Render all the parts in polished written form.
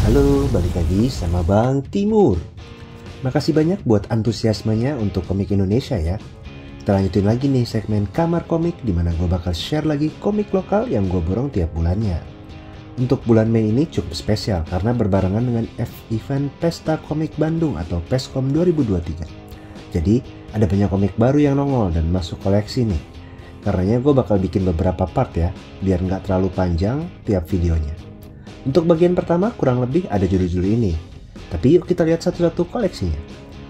Halo, balik lagi sama Bang Timur. Makasih banyak buat antusiasmenya untuk komik Indonesia ya. Kita lanjutin lagi nih segmen Kamar Komik, dimana gue bakal share lagi komik lokal yang gue borong tiap bulannya. Untuk bulan Mei ini cukup spesial karena berbarengan dengan event Pesta Komik Bandung atau PESCOM 2023. Jadi ada banyak komik baru yang nongol dan masuk koleksi nih. Karenanya gue bakal bikin beberapa part ya, biar nggak terlalu panjang tiap videonya. Untuk bagian pertama kurang lebih ada judul-judul ini. Tapi yuk kita lihat satu-satu koleksinya.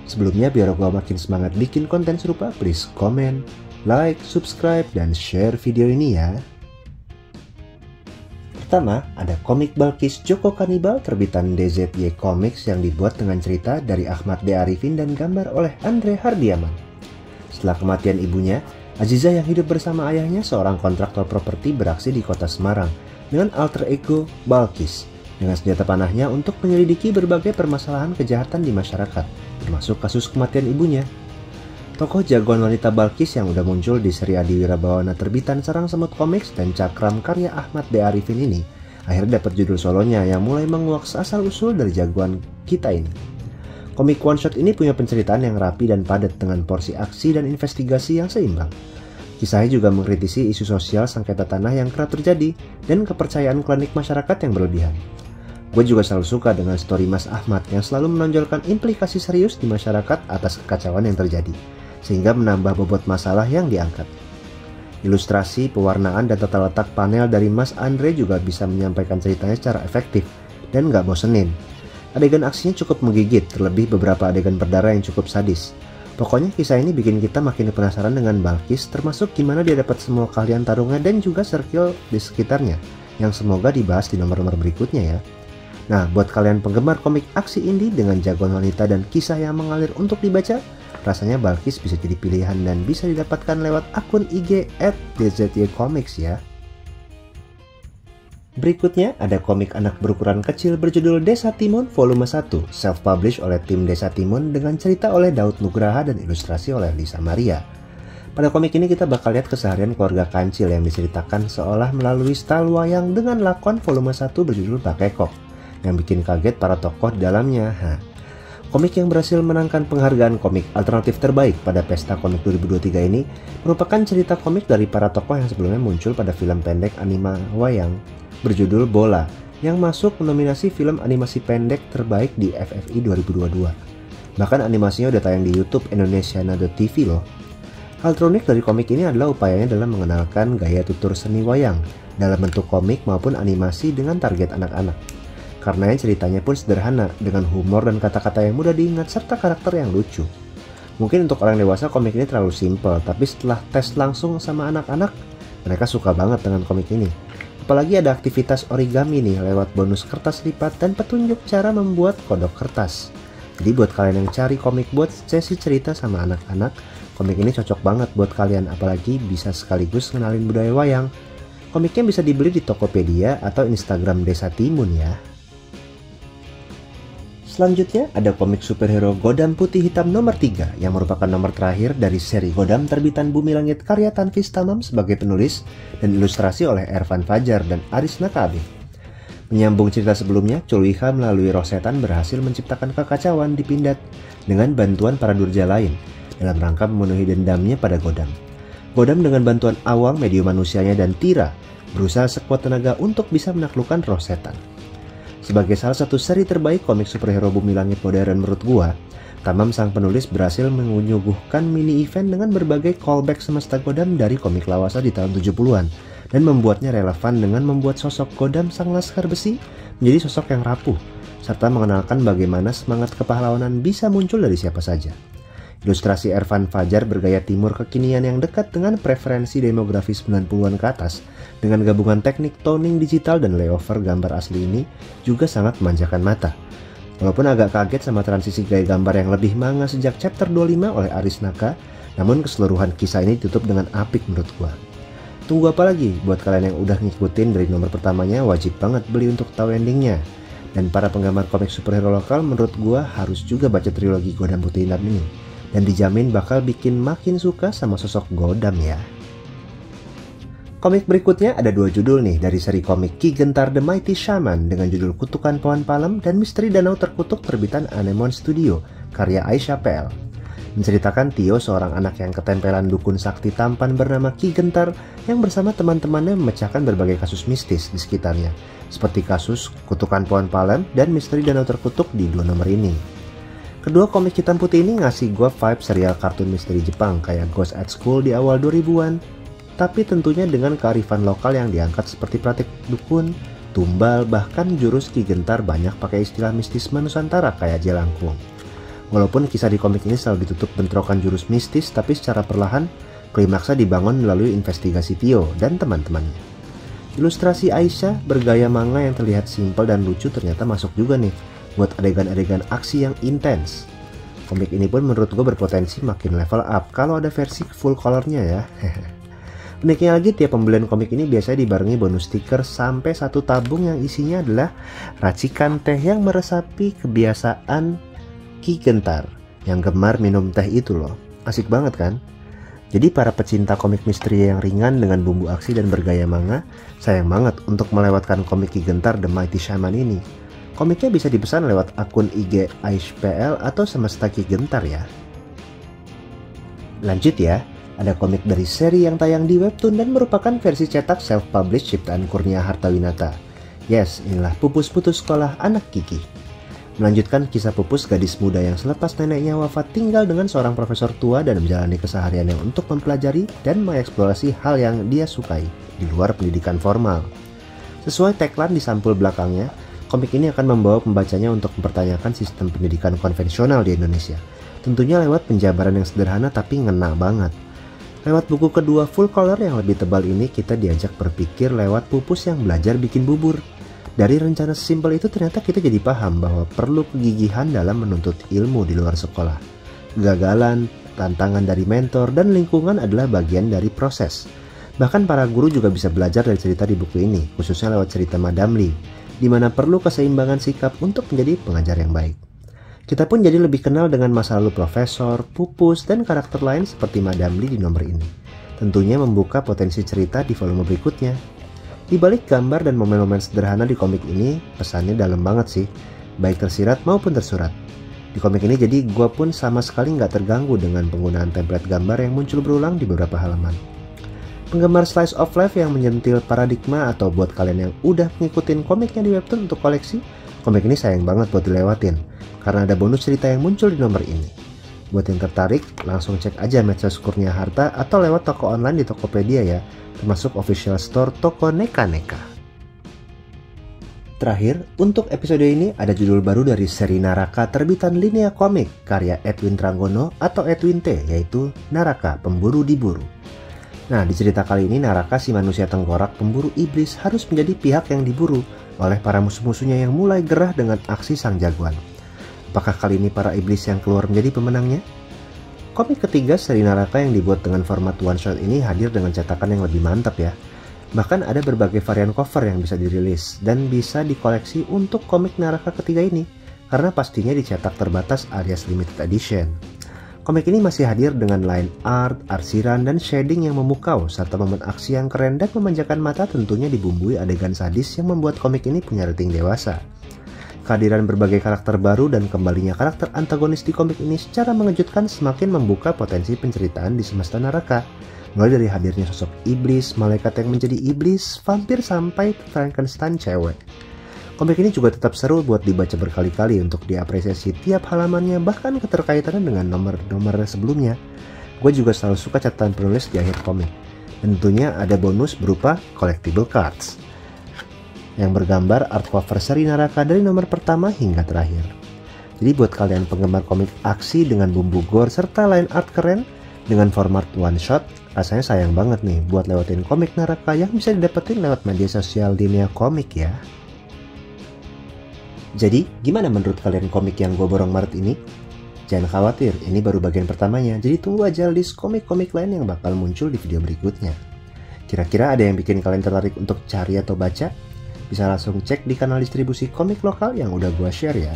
Sebelumnya biar gue makin semangat bikin konten serupa, please komen, like, subscribe, dan share video ini ya. Pertama ada komik Balkis Joko Kanibal terbitan DZY Comics yang dibuat dengan cerita dari Ahmad D. Arifin dan gambar oleh Andre Hardiaman. Setelah kematian ibunya, Aziza yang hidup bersama ayahnya seorang kontraktor properti beraksi di kota Semarang dengan alter ego Balkis dengan senjata panahnya untuk menyelidiki berbagai permasalahan kejahatan di masyarakat, termasuk kasus kematian ibunya. Tokoh jagoan wanita Balkis yang udah muncul di seri Adi Wirabawana terbitan Sarang Semut Comics dan Cakram karya Ahmad D. Arifin ini akhirnya dapat judul solonya yang mulai menguak asal-usul dari jagoan kita ini. Komik one shot ini punya penceritaan yang rapi dan padat dengan porsi aksi dan investigasi yang seimbang. Kisahnya juga mengkritisi isu sosial sengketa tanah yang kerap terjadi dan kepercayaan klinik masyarakat yang berlebihan. Gue juga selalu suka dengan story Mas Ahmad yang selalu menonjolkan implikasi serius di masyarakat atas kekacauan yang terjadi, sehingga menambah bobot masalah yang diangkat. Ilustrasi, pewarnaan, dan tata letak panel dari Mas Andre juga bisa menyampaikan ceritanya secara efektif dan gak bosenin. Adegan aksinya cukup menggigit, terlebih beberapa adegan berdarah yang cukup sadis. Pokoknya kisah ini bikin kita makin penasaran dengan Balkis, termasuk gimana dia dapat semua keahlian tarungnya dan juga circle di sekitarnya, yang semoga dibahas di nomor-nomor berikutnya ya. Nah, buat kalian penggemar komik aksi indie dengan jagoan wanita dan kisah yang mengalir untuk dibaca, rasanya Balkis bisa jadi pilihan dan bisa didapatkan lewat akun IG @DZYComics ya. Berikutnya ada komik anak berukuran kecil berjudul Desa Timun Volume 1, self-published oleh tim Desa Timun dengan cerita oleh Daud Nugraha dan ilustrasi oleh Lisa Maria. Pada komik ini kita bakal lihat keseharian keluarga kancil yang diceritakan seolah melalui style wayang dengan lakon volume 1 berjudul Bakekok, yang bikin kaget para tokoh di dalamnya. Komik yang berhasil menangkan penghargaan komik alternatif terbaik pada Pesta Komik 2023 ini merupakan cerita komik dari para tokoh yang sebelumnya muncul pada film pendek anime wayang berjudul Bola yang masuk nominasi film animasi pendek terbaik di FFI 2022. Bahkan animasinya udah tayang di YouTube Indonesiana.tv loh. Hal terunik dari komik ini adalah upayanya dalam mengenalkan gaya tutur seni wayang dalam bentuk komik maupun animasi dengan target anak-anak. Karena ceritanya pun sederhana dengan humor dan kata-kata yang mudah diingat serta karakter yang lucu. Mungkin untuk orang dewasa komik ini terlalu simple, tapi setelah tes langsung sama anak-anak, mereka suka banget dengan komik ini. Apalagi ada aktivitas origami nih lewat bonus kertas lipat dan petunjuk cara membuat kodok kertas. Jadi buat kalian yang cari komik buat sesi cerita sama anak-anak, komik ini cocok banget buat kalian, apalagi bisa sekaligus kenalin budaya wayang. Komiknya bisa dibeli di Tokopedia atau Instagram Desa Timun ya. Selanjutnya ada komik superhero Godam Putih Hitam nomor 3 yang merupakan nomor terakhir dari seri Godam terbitan Bumi Langit karya Tanfis Tamam sebagai penulis dan ilustrasi oleh Ervan Fajar dan Aris Nakabe. Menyambung cerita sebelumnya, Chulwiha melalui roh setan berhasil menciptakan kekacauan di Pindad dengan bantuan para durja lain dalam rangka memenuhi dendamnya pada Godam. Godam dengan bantuan Awang, medium manusianya, dan Tira berusaha sekuat tenaga untuk bisa menaklukkan roh setan. Sebagai salah satu seri terbaik komik superhero Bumi Langit modern menurut gua, Tamam sang penulis berhasil menyuguhkan mini event dengan berbagai callback semesta Godam dari komik Lawasa di tahun 70-an dan membuatnya relevan dengan membuat sosok Godam sang laskar besi menjadi sosok yang rapuh serta mengenalkan bagaimana semangat kepahlawanan bisa muncul dari siapa saja. Ilustrasi Ervan Fajar bergaya timur kekinian yang dekat dengan preferensi demografi 90-an ke atas dengan gabungan teknik toning digital dan layover gambar asli ini juga sangat memanjakan mata. Walaupun agak kaget sama transisi gaya gambar yang lebih manga sejak chapter 25 oleh Aris Naka, namun keseluruhan kisah ini ditutup dengan apik menurut gua. Tunggu apa lagi? Buat kalian yang udah ngikutin dari nomor pertamanya, wajib banget beli untuk tahu endingnya. Dan para penggemar komik superhero lokal menurut gua harus juga baca trilogi Godam Putih Hitam ini. Dan dijamin bakal bikin makin suka sama sosok Godam ya. Komik berikutnya ada 2 judul nih dari seri komik Ki Gentar The Mighty Shaman dengan judul Kutukan Pohon Palem dan Misteri Danau Terkutuk terbitan Anemone Studio karya Aisyah PL. Menceritakan Tio, seorang anak yang ketempelan dukun sakti tampan bernama Ki Gentar yang bersama teman-temannya memecahkan berbagai kasus mistis di sekitarnya, seperti kasus Kutukan Pohon Palem dan Misteri Danau Terkutuk di 2 nomor ini. Kedua komik hitam putih ini ngasih gue vibe serial kartun misteri Jepang kayak Ghost at School di awal 2000-an. Tapi tentunya dengan kearifan lokal yang diangkat seperti praktik dukun, tumbal, bahkan jurus Ki Gentar banyak pakai istilah mistisme Nusantara kayak jelangkung. Walaupun kisah di komik ini selalu ditutup bentrokan jurus mistis, tapi secara perlahan klimaksnya dibangun melalui investigasi Tio dan teman-temannya. Ilustrasi Aisyah bergaya manga yang terlihat simpel dan lucu ternyata masuk juga nih buat adegan-adegan aksi yang intens. Komik ini pun menurut gue berpotensi makin level up kalau ada versi full colornya ya. Uniknya lagi, tiap pembelian komik ini biasanya dibarengi bonus stiker sampai 1 tabung yang isinya adalah racikan teh yang meresapi kebiasaan Ki Gentar yang gemar minum teh itu loh. Asik banget kan? Jadi para pecinta komik misteri yang ringan dengan bumbu aksi dan bergaya manga, sayang banget untuk melewatkan komik Ki Gentar The Mighty Shaman ini. Komiknya bisa dipesan lewat akun IG AishPL atau Semesta Ki Gentar ya. Lanjut ya. Ada komik dari seri yang tayang di webtoon dan merupakan versi cetak self-published ciptaan Kurnia Hartawinata. Yes, inilah Pupus Putus Sekolah Anak Kiki. Melanjutkan kisah Pupus, gadis muda yang selepas neneknya wafat tinggal dengan seorang profesor tua dan menjalani kesehariannya untuk mempelajari dan mengeksplorasi hal yang dia sukai di luar pendidikan formal. Sesuai tagline di sampul belakangnya, komik ini akan membawa pembacanya untuk mempertanyakan sistem pendidikan konvensional di Indonesia. Tentunya lewat penjabaran yang sederhana tapi ngena banget. Lewat buku kedua full color yang lebih tebal ini, kita diajak berpikir lewat Pupus yang belajar bikin bubur. Dari rencana sesimpel itu ternyata kita jadi paham bahwa perlu kegigihan dalam menuntut ilmu di luar sekolah. Kegagalan, tantangan dari mentor, dan lingkungan adalah bagian dari proses. Bahkan para guru juga bisa belajar dari cerita di buku ini, khususnya lewat cerita Madam Lee, di mana perlu keseimbangan sikap untuk menjadi pengajar yang baik. Kita pun jadi lebih kenal dengan masa lalu Profesor, Pupus, dan karakter lain seperti Madam Lee di nomor ini. Tentunya membuka potensi cerita di volume berikutnya. Di balik gambar dan momen-momen sederhana di komik ini, pesannya dalam banget sih, baik tersirat maupun tersurat. Di komik ini jadi gue pun sama sekali nggak terganggu dengan penggunaan template gambar yang muncul berulang di beberapa halaman. Penggemar slice of life yang menyentil paradigma atau buat kalian yang udah ngikutin komiknya di webtoon untuk koleksi, komik ini sayang banget buat dilewatin. Karena ada bonus cerita yang muncul di nomor ini. Buat yang tertarik, langsung cek aja medsos Kurnia Harta atau lewat toko online di Tokopedia ya, termasuk official store toko Neka Neka. Terakhir, untuk episode ini ada judul baru dari seri Naraka terbitan Linea Komik karya Edwin Tranggono atau Edwin T, yaitu Naraka Pemburu Diburu. Nah, di cerita kali ini Naraka, si manusia tengkorak pemburu iblis, harus menjadi pihak yang diburu oleh para musuh-musuhnya yang mulai gerah dengan aksi sang jagoan. Apakah kali ini para iblis yang keluar menjadi pemenangnya? Komik ketiga seri Naraka yang dibuat dengan format one shot ini hadir dengan cetakan yang lebih mantap ya. Bahkan ada berbagai varian cover yang bisa dirilis dan bisa dikoleksi untuk komik Naraka ketiga ini, karena pastinya dicetak terbatas alias limited edition. Komik ini masih hadir dengan line art, arsiran, dan shading yang memukau, serta momen aksi yang keren dan memanjakan mata, tentunya dibumbui adegan sadis yang membuat komik ini punya rating dewasa. Kehadiran berbagai karakter baru dan kembalinya karakter antagonis di komik ini secara mengejutkan semakin membuka potensi penceritaan di semesta Naraka. Mulai dari hadirnya sosok iblis, malaikat yang menjadi iblis, vampir, sampai Frankenstein cewek. Komik ini juga tetap seru buat dibaca berkali-kali untuk diapresiasi tiap halamannya, bahkan keterkaitannya dengan nomor-nomor sebelumnya. Gue juga selalu suka catatan penulis di akhir komik. Dan tentunya ada bonus berupa collectible cards yang bergambar art cover seri Naraka dari nomor pertama hingga terakhir. Jadi buat kalian penggemar komik aksi dengan bumbu gore serta line art keren dengan format one shot, rasanya sayang banget nih buat lewatin komik Naraka yang bisa didapetin lewat media sosial Linea Komik ya. Jadi gimana menurut kalian komik yang gue borong Maret ini? Jangan khawatir, ini baru bagian pertamanya, jadi tunggu aja list komik-komik lain yang bakal muncul di video berikutnya. Kira-kira ada yang bikin kalian tertarik untuk cari atau baca? Bisa langsung cek di kanal distribusi komik lokal yang udah gua share ya.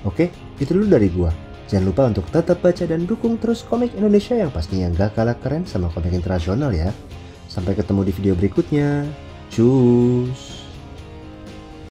Oke, itu dulu dari gua. Jangan lupa untuk tetap baca dan dukung terus komik Indonesia yang pastinya gak kalah keren sama komik internasional ya. Sampai ketemu di video berikutnya. Cus.